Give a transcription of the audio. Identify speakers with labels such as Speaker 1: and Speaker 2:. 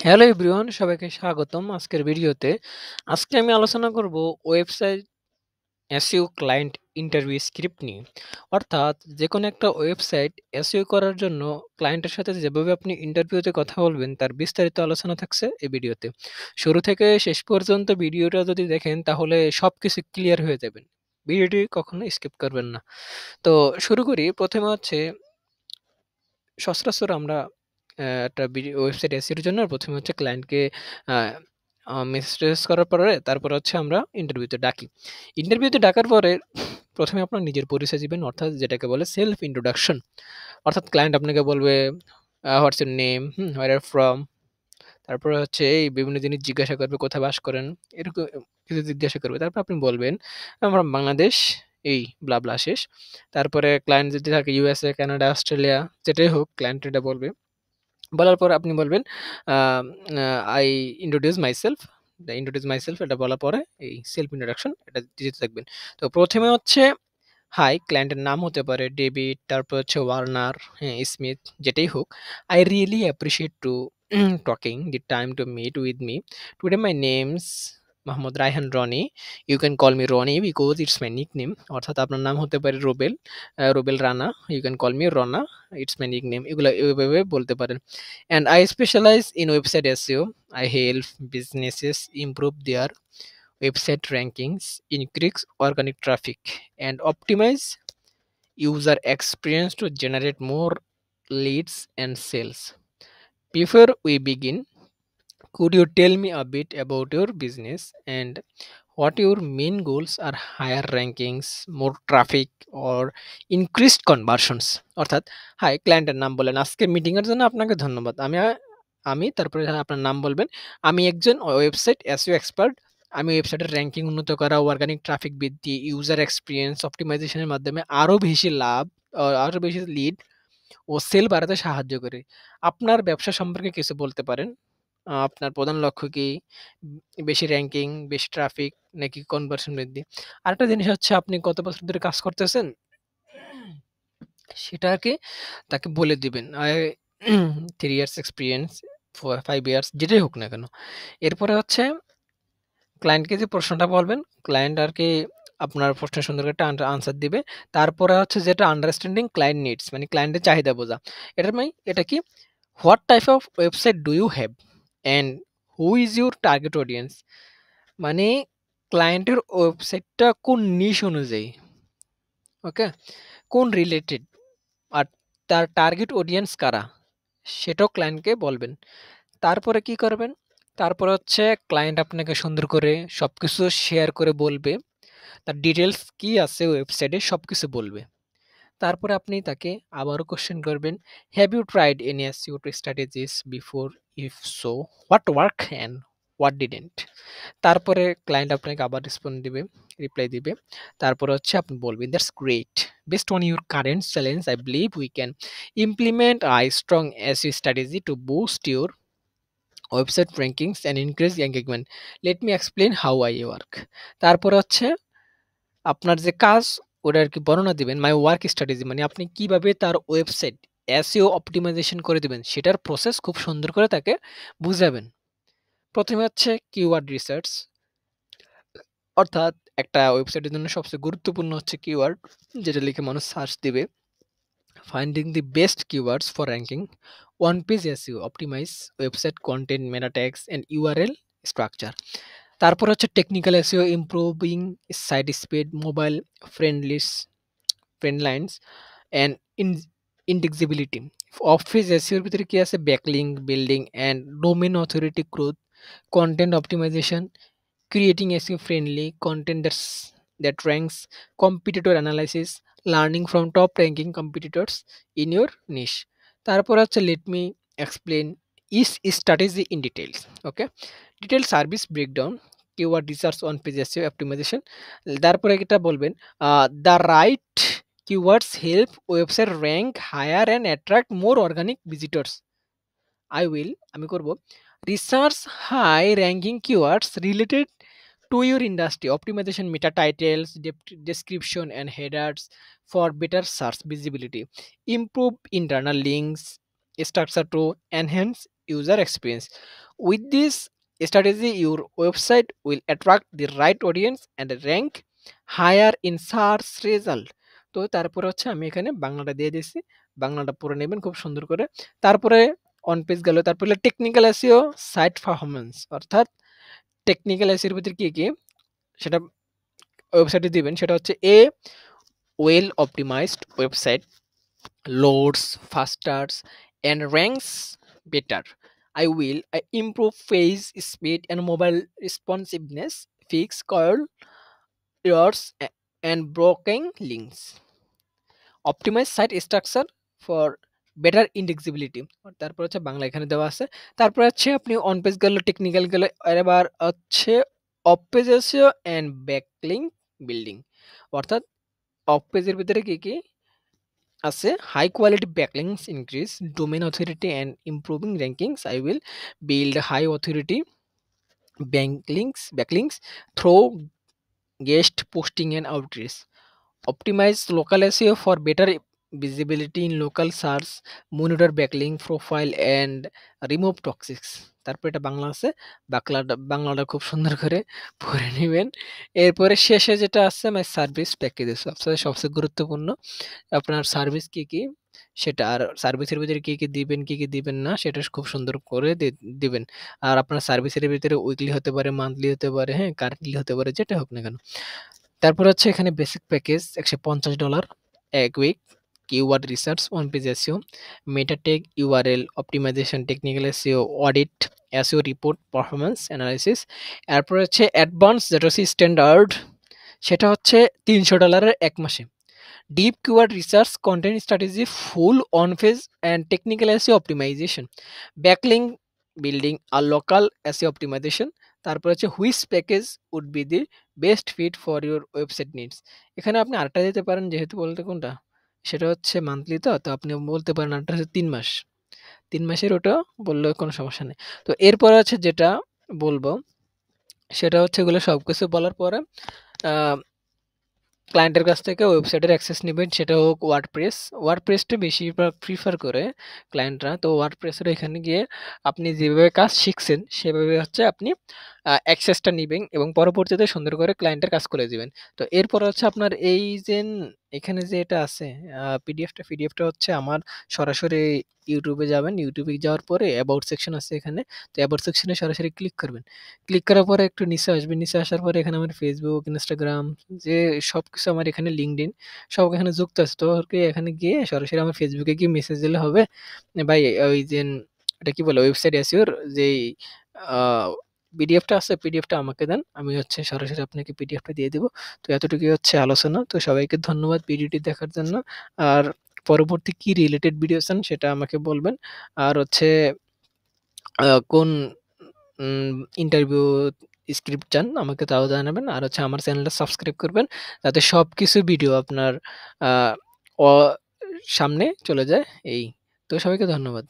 Speaker 1: Hello everyone, সবাইকে স্বাগতম আজকের ভিডিওতে। আজকে আমি আলোচনা করব website SEO client interview script নিয়ে। অর্থাৎ যেকোনো একটা ওয়েবসাইট এসইও করার জন্য ক্লায়েন্টের সাথে যেভাবে আপনি ইন্টারভিউতে কথা বলবেন তার বিস্তারিত আলোচনা থাকছে এই ভিডিওতে। শুরু থেকে শেষ পর্যন্ত ভিডিওটা যদি দেখেন তাহলে সবকিছু ক্লিয়ার হয়ে যাবেন। ভিডিওটি কখনো স্কিপ করবেন না। তো শুরু করি। প্রথমে হচ্ছে সচরাচর আমরা একটা ওয়েবসাইট এসইওর জন্য প্রথমে হচ্ছে ক্লায়েন্টকে আ আ মেসেজ করার পরে তারপরে হচ্ছে আমরা ইন্টারভিউতে ডাকি। ইন্টারভিউতে ডাকার পরে প্রথমে আপনার নিজের পরিচয় দিবেন, অর্থাৎ যেটাকে বলে সেলফ ইন্ট্রোডাকশন। অর্থাৎ ক্লায়েন্ট আপনাকে বলবে what's your name, where are from, তারপরে হচ্ছে এই বিভিন্ন জিনিস জিজ্ঞাসা করবে, কোথায় বাস করেন, এরকম কিছু জিজ্ঞাসা করবে। তারপর আপনি বলবেন, আমরা বাংলাদেশ, এই ব্লা, ব্লা শেষ। তারপরে ক্লায়েন্ট যদি থাকে ইউএসএ, কানাডা, অস্ট্রেলিয়া যেটাই হোক ক্লায়েন্ট এটা বলবে। বলার পর আপনি বলবেন um uh I introduce myself, introduce myself এটা বলার পরে এই সেলফ ইন্ট্রোডাকশন এটা দিতে থাকবেন। তো ১ম এ হচ্ছে হাই, ক্লায়েন্টের নাম হতে পারে ডেভিড, তারপর হচ্ছে ওয়ার্নার, হ্যাঁ, স্মিথ যেটাই হোক। I really appreciate to taking the time to meet with me. Today my name's Mohammad Raihan Roni. You can call me Ronnie because it's my nickname. অর্থাৎ আপনার নাম হতে পারে Rubel, Rubel Rana. You can call me Rona, it's my nickname. এগুলা এভাবে বলতে পারেন। And I specialize in website SEO. I help businesses improve their website rankings, increase organic traffic, and optimize user experience to generate more leads and sales. Before we begin, could you tell me a bit about your business and what your main goals are? Higher rankings, more traffic, or increased conversions? অর্থাৎ high, ক্লায়েন্টের নাম বলেন, আজকের meeting এর জন্য আপনাকে ধন্যবাদ। আমি তারপরে আপনার নাম বলবেন। আমি একজন ওয়েবসাইট এসইও এক্সপার্ট। আমি ওয়েবসাইটের র্যাঙ্কিং উন্নত করা, অর্গানিক ট্রাফিক বৃদ্ধি, ইউজার এক্সপেরিয়েন্স অপটিমাইজেশনের মাধ্যমে আরো বেশি লাভ, আরো বেশি লিড ও সেল বাড়াতে সাহায্য করি। আপনার ব্যবসা সম্পর্কে কিছু বলতে পারেন। আপনার প্রধান লক্ষ্য কি? বেশি র্যাঙ্কিং, বেশি ট্রাফিক নাকি কনভার্সন বৃদ্ধি? আরেকটা জিনিস হচ্ছে আপনি কত বছর ধরে কাজ করতেছেন? সেটাকে তাকে বলে দিবেন। 3 ইয়ার্স এক্সপেরিয়েন্স, 5 ইয়ার্স যেটাই হোক না কেন। এরপরে হচ্ছে ক্লায়েন্টকে যে প্রশ্নটা বলবেন, ক্লায়েন্ট আরকি আপনার প্রশ্নের সুন্দর করে একটা আনসার দিবে। তারপরে হচ্ছে যেটা আন্ডারস্ট্যান্ডিং ক্লায়েন্ট নিডস, মানে ক্লায়েন্টের চাহিদা বোঝা। এটা কি? What type of website do you have? And who is your target audience? মানে ক্লায়েন্টের ওয়েবসাইটটা কোন নিশ অনুযায়ী, ওকে? কোন রিলেটেড? আর তার টার্গেট অডিয়েন্স কারা? সেটাও ক্লায়েন্টকে বলবেন। তারপরে কি করবেন? তারপরে হচ্ছে ক্লায়েন্ট আপনাকে সুন্দর করে সবকিছু শেয়ার করে বলবে। তার ডিটেইলস কি আছে ওয়েবসাইটে সবকিছু বলবে। তারপরে আপনি তাকে আবারও কোয়েশ্চেন করবেন, have you tried any SEO strategies before? If so, what work and what didn't? তারপরে ক্লায়েন্ট আপনাকে আবার রিপ্লাই দিবে। তারপরে হচ্ছে আপনি বলবেন, that's great, based on your current challenge I believe we can implement a strong SEO strategy to boost your website rankings and increase engagement. Let me explain how I work. তারপরে হচ্ছে আপনার যে কাজ ওটা আরকি বর্ণনা দিবেন। মাই ওয়ার্ক স্ট্র্যাটেজি মানে আপনি কিভাবে তার ওয়েবসাইট এসইও অপ্টিমাইজেশন করে দিবেন সেটার প্রসেস খুব সুন্দর করে তাকে বুঝাবেন। ১ম এ হচ্ছে কিওয়ার্ড রিসার্চ, অর্থাৎ একটা ওয়েবসাইটের জন্য সবচেয়ে গুরুত্বপূর্ণ হচ্ছে কিওয়ার্ড, যেটা লিখে মানুষ সার্চ দিবে। Finding the best keywords for ranking, on page SEO, optimize website content, meta tags and URL structure. তারপর হচ্ছে technical SEO, improving site speed, mobile friendliness friend lines and indexability. অফিস এসইওর ভিতরে কি আছে? Backlink building and domain authority growth, content optimization, creating SEO friendly content that ranks, competitor analysis, learning from top ranking competitors in your niche. তারপর হচ্ছে let me explain each strategy in details. Okay, detailed service breakdown, keyword research on page SEO optimization. তারপরে এটা বলবেন the right keywords help website rank higher and attract more organic visitors. আমি করব research high ranking keywords related to your industry, optimization, meta titles, description and headers for better search visibility, improve internal links structure to enhance user experience. With this strategy, your website will attract the right audience and rank higher in search result. তো তারপরে হচ্ছে আমি এখানে বাংলাটা দিয়ে দিচ্ছি, বাংলাটা পড়ে নেবেন খুব সুন্দর করে। তারপরে অন পেজ গেল, তারপরে টেকনিক্যাল এসইও, সাইট পারফরম্যান্স, অর্থাৎ টেকনিক্যাল এসইওর ভিতরে কি কি সেটা ওয়েবসাইটে দিবেন, সেটা হচ্ছে a well optimized website loads faster and ranks better. I improve page speed and mobile responsiveness, fix call errors and broken links, optimize site structure for better indexability। তারপর হচ্ছে বাংলা এখানে দেওয়া আছে। তারপর হচ্ছে আপনি অন পেজ গেল, টেকনিক্যাল গেল, এবার হচ্ছে off page SEO and backlink building, অর্থাৎ অফ পেজের ভিতরে কি কি আছে, high quality backlinks increase domain authority and improving rankings. I will build high authority backlinks through guest posting and outreach. Optimize local SEO for better visibility in local search, monitor backlink profile and remove toxics। তারপর এটা বাংলা আছে, বাংলাটা খুব সুন্দর করে পড়ে নেবেন। এরপরে শেষে যেটা আছে মাই সার্ভিস প্যাকেজেস, সবচেয়ে গুরুত্বপূর্ণ আপনার সার্ভিস কি কি সেটা, আর সার্ভিসের ভিতরে কি কি দিবেন কি কি দিবেন না সেটা খুব সুন্দর করে দিবেন। আর আপনার সার্ভিসের ভিতরে উইকলি হতে পারে, মান্থলি হতে পারে, হ্যাঁ কারেন্টলি হতে পারে, যেটা হোক না কেন। তারপর হচ্ছে এখানে বেসিক প্যাকেজ $150 এক week, keyword research, on page SEO, meta tag, URL optimization, technical SEO, audit, SEO report, performance analysis. এরপর হচ্ছে অ্যাডভান্স যেটা হচ্ছে স্ট্যান্ডার্ড, সেটা হচ্ছে $300 এক মাসে। Deep keyword research, content strategy, full on page and technical SEO optimisation, backlink building আর local SEO optimisation. তারপর হচ্ছে which package would be the best fit for your website needs. এখানে আপনি আরেকটা দিতে পারেন, যেহেতু বলতে কোনটা সেটা হচ্ছে মান্থলি, তো আপনি বলতে পারেন আরেকটা হচ্ছে 3 মাস, 3 মাসের ওটা বললেও কোনো সমস্যা নেই। তো এরপর আছে যেটা বলবো সেটা হচ্ছে এগুলো সবকিছু বলার পরে ক্লায়েন্টের কাছ থেকে ওয়েবসাইটের অ্যাক্সেস নেবেন, সেটা হোক ওয়ার্ডপ্রেসটা বেশিরভাগ প্রিফার করে ক্লায়েন্টরা। তো ওয়ার্ডপ্রেসের এখানে গিয়ে আপনি যেভাবে কাজ শিখছেন সেভাবে হচ্ছে আপনি অ্যাক্সেসটা নেবেন এবং পরবর্তীতে সুন্দর করে ক্লায়েন্টের কাজ করে দিবেন। তো এরপর হচ্ছে আপনার এই যে এখানে যে এটা আছে পিডিএফটা হচ্ছে আমার সরাসরি ইউটিউবে যাবেন, ইউটিউবে যাওয়ার পরে অ্যাবাউট সেকশন আছে এখানে, তো অ্যাবাউট সেকশনে সরাসরি ক্লিক করবেন। ক্লিক করার পরে একটু নিচে আসবেন, নিচে আসার পরে এখানে আমার ফেসবুক, ইনস্টাগ্রাম, যে সবকিছু আমার এখানে লিঙ্কডইন সব এখানে যুক্ত আছে। তো এখানে গিয়ে সরাসরি আমার ফেসবুকে গিয়ে মেসেজ দিলে হবে, ভাই ওই যে এটা কি বলে ওয়েবসাইট এসইওর যেই পিডিএফটা আছে, পিডিএফটা আমাকে দেন, আমি হচ্ছে সরাসরি আপনাকে পিডিএফটা দিয়ে দিব। তো এতটুকুই হচ্ছে আলোচনা। তো সবাইকে ধন্যবাদ ভিডিওটি দেখার জন্য। আর পরবর্তী কি রিলেটেড ভিডিও চান সেটা আমাকে বলবেন। আর হচ্ছে কোন ইন্টারভিউ স্ক্রিপ্ট চান আমাকে তাও জানাবেন। আর হচ্ছে আমার চ্যানেলটা সাবস্ক্রাইব করবেন যাতে সবকিছু ভিডিও আপনার আহ, সামনে চলে যায়। এই তো সবাইকে ধন্যবাদ।